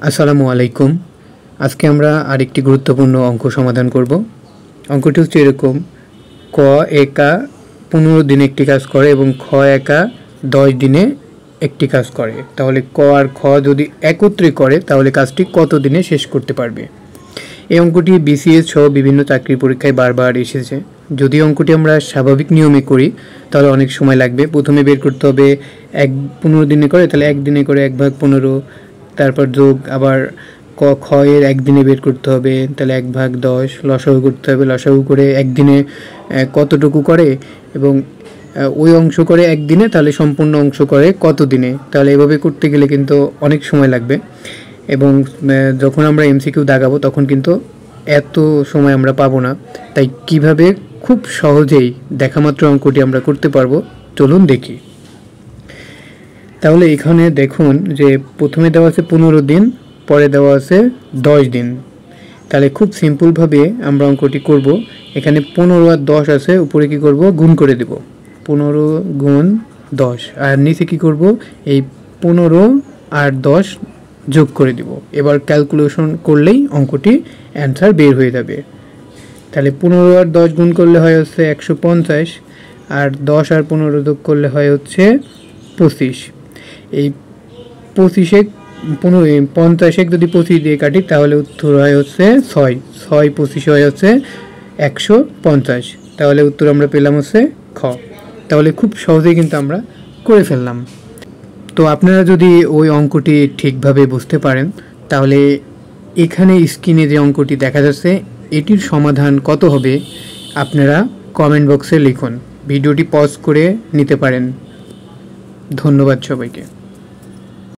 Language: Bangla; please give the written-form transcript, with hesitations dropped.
আসসালামু আলাইকুম। আজকে আমরা আরেকটি গুরুত্বপূর্ণ অঙ্ক সমাধান করব। অঙ্কটি হচ্ছে এরকম: ক একা 15 দিনে একটি কাজ করে এবং খ একা 10 দিনে একটি কাজ করে। তাহলে ক আর খ যদি একত্রে করে তাহলে কাজটি কত দিনে শেষ করতে পারবে? এই অঙ্কটি বিসিএস সহ বিভিন্ন চাকরির পরীক্ষায় বারবার এসেছে। যদি অঙ্কটি আমরা স্বাভাবিক নিয়মে করি তাহলে অনেক সময় লাগবে। প্রথমে বের করতে হবে 15 দিনে করে, তাহলে 1 দিনে করে 1/15, তারপর যোগ আবার খ এর 1 দিনে বের করতে হবে, তাহলে 1/10, লসাগু করতে হবে, লসাগু করে 1 দিনে কতটুকু করে এবং ওই অংশ করে 1 দিনে, তাহলে সম্পূর্ণ অংশ করে কত দিনে। তাহলে এভাবে করতে গেলে কিন্তু অনেক সময় লাগবে এবং যখন আমরা এমসিকিউ দাগাবো তখন কিন্তু এত সময় আমরা পাবো না। তাই কিভাবে খুব সহজেই দেখামাত্র অঙ্কটি আমরা করতে পারবো চলুন দেখি। তাহলে এখানে দেখুন যে প্রথমে দেওয়া আছে 15 দিন, পরে দেওয়া আছে 10 দিন। তাহলে খুব সিম্পলভাবে আমরা অঙ্কটি করব। এখানে 15 আর 10 আছে, উপরে কি করব, গুণ করে দেব। 15 গুণ 10, আর নিচে কি করব, এই 15 আর 10 যোগ করে দিব। এবার ক্যালকুলেশন করলেই অঙ্কটি অ্যান্সার বের হয়ে যাবে। তাহলে 15 আর 10 গুণ করলে হয় হচ্ছে 150, আর 10 আর 15 যোগ করলে হয় হচ্ছে 25। এই 25 50 যদি 25 দিয়ে কাটি তাহলে উত্তর হয় হচ্ছে 6 25 হয় হচ্ছে 150। তাহলে উত্তর আমরা পেলাম হচ্ছে খ। তাহলে খুব সহজেই কিন্তু আমরা করে ফেললাম। তো আপনারা যদি ওই অঙ্কটি ঠিকভাবে বুঝতে পারেন তাহলে এখানে স্ক্রিনে যে অঙ্কটি দেখা যাচ্ছে এটির সমাধান কত হবে আপনারা কমেন্ট বক্সে লিখুন। ভিডিওটি পজ করে নিতে পারেন। ধন্যবাদ সবাইকে।